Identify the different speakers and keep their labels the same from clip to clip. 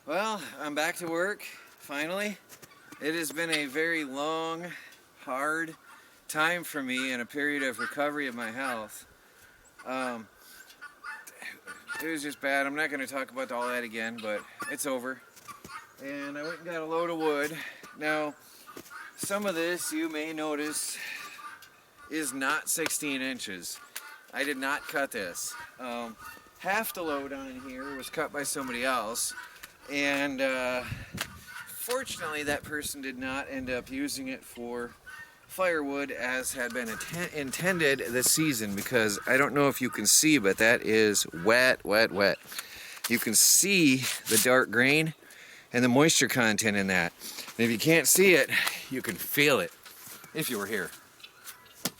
Speaker 1: Well, I'm back to work, finally. It has been a very long, hard time for me in a period of recovery of my health. Um, it was just bad. I'm not going to talk about all that again, but it's over. And I went and got a load of wood. Now, some of this you may notice is not 16 inches. I did not cut this. Half the load on here was cut by somebody else. And fortunately, that person did not end up using it for firewood as had been intended this season, because I don't know if you can see, but that is wet, wet, wet. You can see the dark grain and the moisture content in that. And if you can't see it, you can feel it if you were here.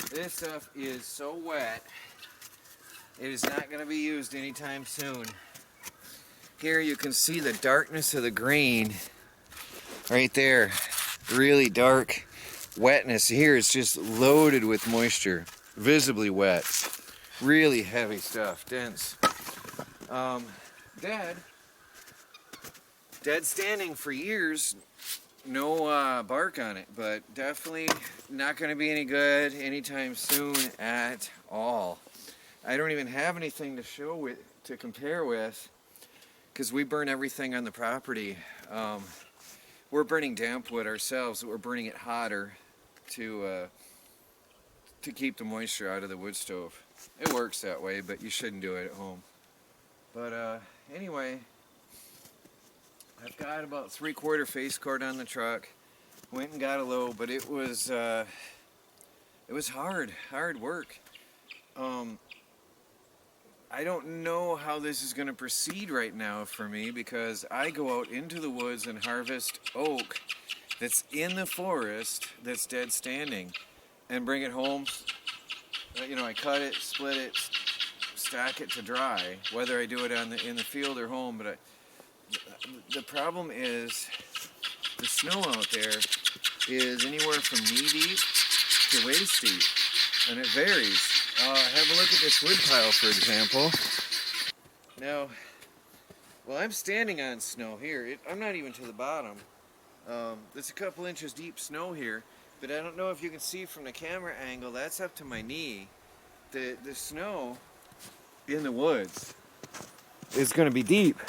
Speaker 1: This stuff is so wet, it is not going to be used anytime soon. Here you can see the darkness of the grain right there. Really dark wetness. Here it's just loaded with moisture, visibly wet. Really heavy stuff, dense. Dead standing for years, no bark on it, but definitely not going to be any good anytime soon at all. I don't even have anything to show it to compare with, because we burn everything on the property. We're burning damp wood ourselves, but we're burning it hotter to keep the moisture out of the wood stove. It works that way, but you shouldn't do it at home. But anyway, I've got about 3/4 face cord on the truck. Went and got a load, but it was hard work. I don't know how this is going to proceed right now for me, because I go out into the woods and harvest oak that's in the forest that's dead standing and bring it home. I cut it, split it, stack it to dry, whether I do it in the field or home. But the problem is the snow out there is anywhere from knee deep to waist deep, and it varies. Have a look at this wood pile, for example. Now, well, I'm standing on snow here. I'm not even to the bottom. There's a couple inches deep snow here, but I don't know if you can see from the camera angle, that's up to my knee. The snow in the woods is going to be deep.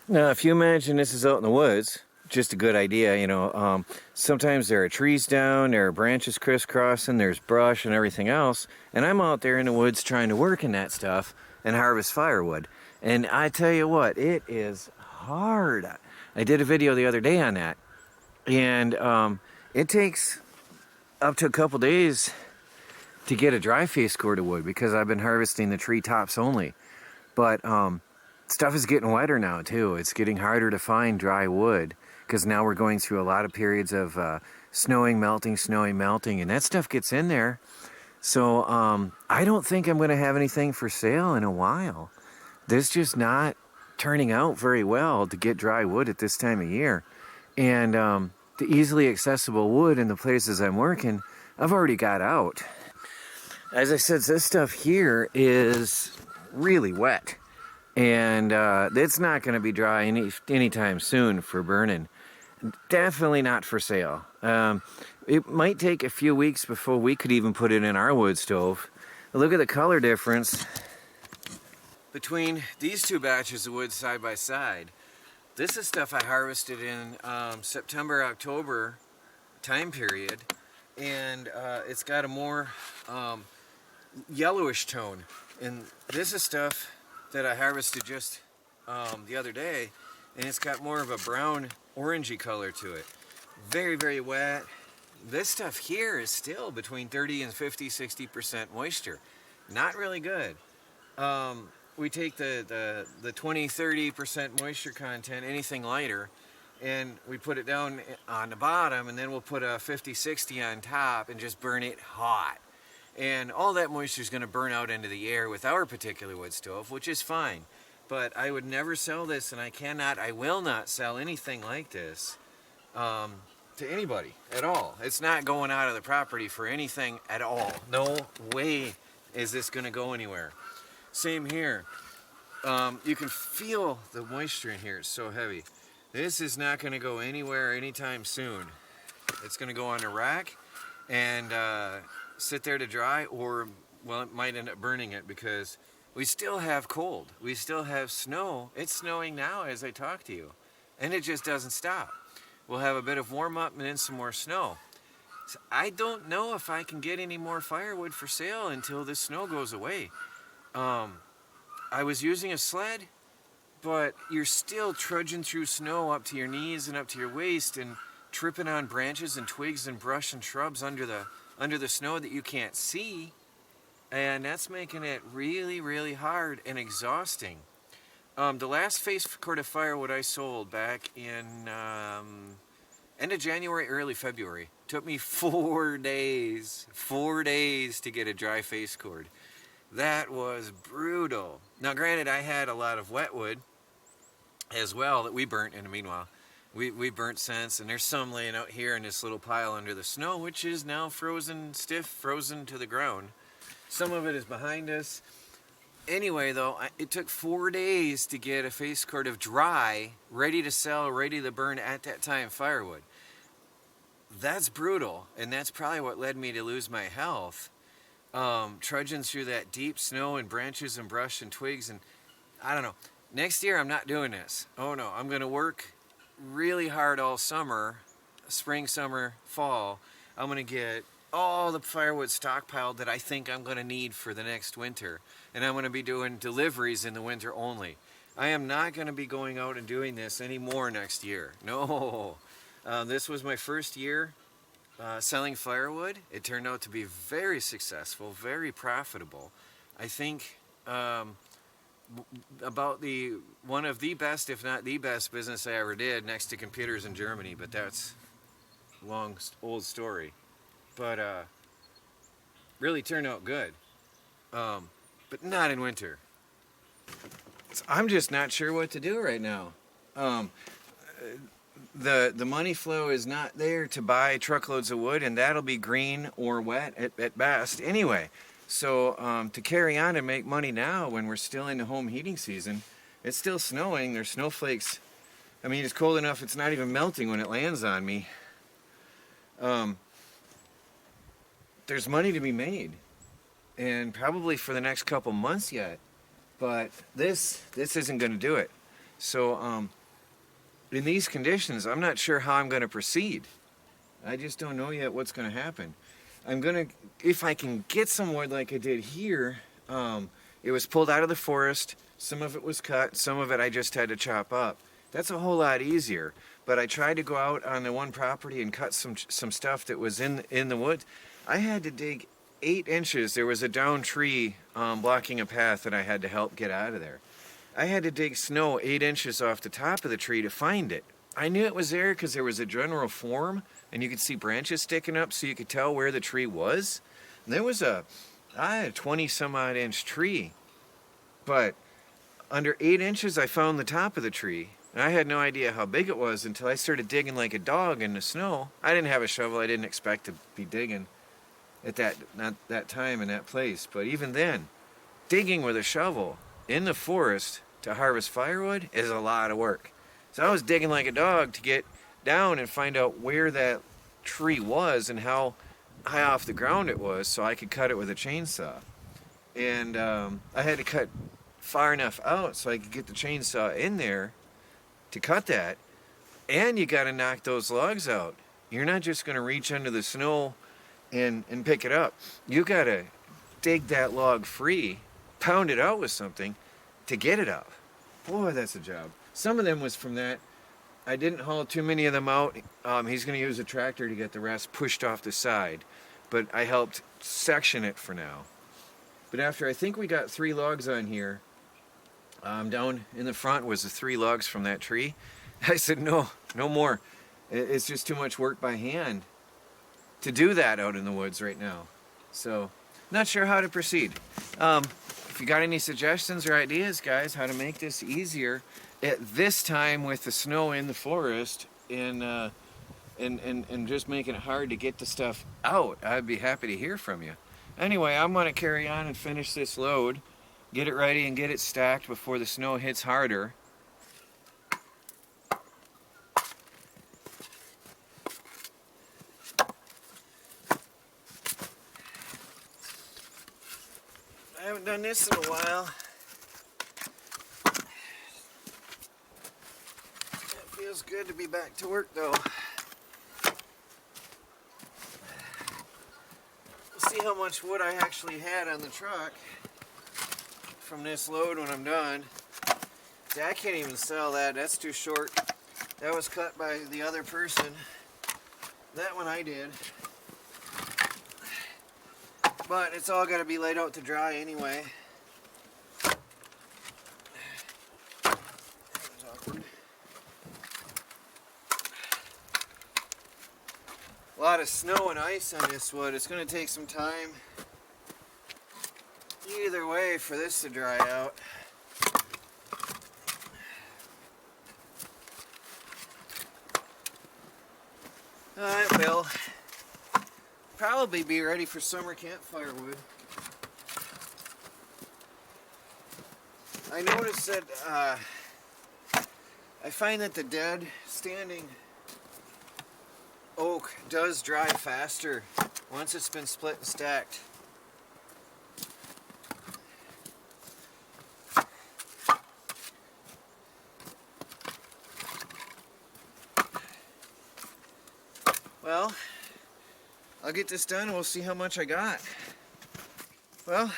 Speaker 1: Now, if you imagine this is out in the woods, just a good idea, sometimes there are trees down, there are branches crisscrossing, there's brush and everything else, and I'm out there in the woods trying to work in that stuff and harvest firewood. And I tell you what, it is hard. I did a video the other day on that, and it takes up to a couple days to get a dry face cord of wood, because I've been harvesting the tree tops only. But stuff is getting wetter now too. It's getting harder to find dry wood, because now we're going through a lot of periods of snowing, melting, and that stuff gets in there. So I don't think I'm going to have anything for sale in a while. This just not turning out very well to get dry wood at this time of year. And the easily accessible wood in the places I'm working, I've already got out. As I said, this stuff here is really wet. And it's not going to be dry anytime soon for burning. Definitely not for sale. It might take a few weeks before we could even put it in our wood stove. Look at the color difference between these two batches of wood side by side. This is stuff I harvested in September, October time period, and it's got a more yellowish tone. And this is stuff that I harvested just the other day, and it's got more of a brown orangey color to it. Very, very wet. This stuff here is still between 30 and 50, 60% moisture. Not really good. We take the 20, 30% moisture content, anything lighter, and we put it down on the bottom, and then we'll put a 50, 60 on top and just burn it hot. And all that moisture is going to burn out into the air with our particular wood stove, which is fine. But I would never sell this, and I will not sell anything like this to anybody at all. It's not going out of the property for anything at all. No way is this going to go anywhere. Same here. You can feel the moisture in here. It's so heavy. This is not going to go anywhere anytime soon. It's going to go on a rack and sit there to dry, or, well, it might end up burning it because we still have cold. We still have snow. It's snowing now as I talk to you, and it just doesn't stop. We'll have a bit of warm up and then some more snow. So I don't know if I can get any more firewood for sale until this snow goes away. I was using a sled, but you're still trudging through snow up to your knees and up to your waist and tripping on branches and twigs and brush and shrubs under the snow that you can't see, and that's making it really, really hard and exhausting. The last face cord of firewood I sold back in end of January, early February. Took me 4 days to get a dry face cord. That was brutal. Now granted, I had a lot of wet wood as well that we burnt in the meanwhile. We burnt since, and there's some laying out here in this little pile under the snow, which is now frozen stiff, frozen to the ground. Some of it is behind us. Anyway, though, it took 4 days to get a face cord of dry, ready to sell, ready to burn at that time firewood. That's brutal, and that's probably what led me to lose my health. Trudging through that deep snow and branches and brush and twigs, and I don't know. Next year, I'm not doing this. Oh no, I'm going to work really hard all summer, spring, summer, fall. I'm going to get all the firewood stockpiled that I think I'm going to need for the next winter, and I'm going to be doing deliveries in the winter only. I am not going to be going out and doing this anymore next year. No. This was my first year selling firewood. It turned out to be very successful, very profitable. I think about one of the best, if not the best business I ever did, next to computers in Germany, but that's a long, old story. But really turned out good. But not in winter. So I'm just not sure what to do right now. The money flow is not there to buy truckloads of wood, and that'll be green or wet at best anyway. So to carry on and make money now when we're still in the home heating season, it's still snowing, there's snowflakes. I mean, it's cold enough it's not even melting when it lands on me. There's money to be made, and probably for the next couple months yet, but this isn't going to do it. So in these conditions, I'm not sure how I'm going to proceed. I just don't know yet what's going to happen. I'm going to, if I can get some wood like I did here, it was pulled out of the forest, some of it was cut, some of it I just had to chop up. That's a whole lot easier. But I tried to go out on the one property and cut some stuff that was in the woods. I had to dig 8 inches. There was a downed tree blocking a path that I had to help get out of there. I had to dig snow 8 inches off the top of the tree to find it. I knew it was there because there was a general form, and you could see branches sticking up so you could tell where the tree was. And there was a 20 some odd inch tree, but under 8 inches I found the top of the tree. And I had no idea how big it was until I started digging like a dog in the snow. I didn't have a shovel. I didn't expect to be digging at that time in that place. But even then, digging with a shovel in the forest to harvest firewood is a lot of work. So I was digging like a dog to get down and find out where that tree was and how high off the ground it was so I could cut it with a chainsaw. And I had to cut far enough out so I could get the chainsaw in there to cut that. And you got to knock those logs out. You're not just going to reach under the snow and pick it up. You got to dig that log free, pound it out with something to get it up. Boy, that's a job. Some of them was from that. I didn't haul too many of them out. He's going to use a tractor to get the rest pushed off the side. But I helped section it for now. But after I think we got 3 logs on here, down in the front was the 3 logs from that tree. I said, no more. It's just too much work by hand to do that out in the woods right now. So, not sure how to proceed. If you got any suggestions or ideas, guys, how to make this easier at this time with the snow in the forest and just making it hard to get the stuff out, I'd be happy to hear from you. Anyway, I'm going to carry on and finish this load. get it ready and get it stacked before the snow hits harder. I haven't done this in a while. It feels good to be back to work though. We'll see how much wood I actually had on the truck from this load when I'm done. See, I can't even sell that. That's too short. That was cut by the other person. That one I did. But it's all got to be laid out to dry anyway. That was awkward. A lot of snow and ice on this wood. It's going to take some time either way for this to dry out. It will probably be ready for summer campfire wood. I noticed that I find that the dead standing oak does dry faster once it's been split and stacked. Well, I'll get this done and we'll see how much I got. Well,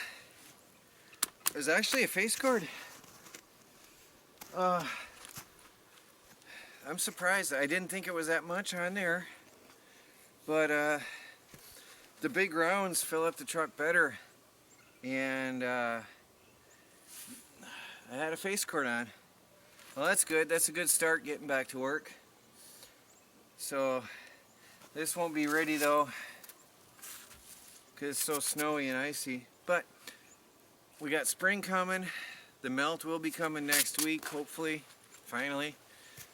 Speaker 1: there's actually a face cord. I'm surprised. I didn't think it was that much on there. But the big rounds fill up the truck better. And I had a face cord on. Well, that's good. That's a good start getting back to work. So this won't be ready though, because it's so snowy and icy. But we got spring coming. The melt will be coming next week, hopefully, finally.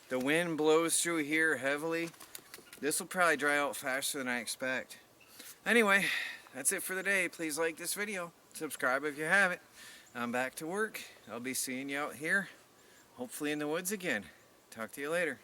Speaker 1: The wind blows through here heavily. This will probably dry out faster than I expect. Anyway, that's it for the day. Please like this video. Subscribe if you haven't. I'm back to work. I'll be seeing you out here, hopefully in the woods again. Talk to you later.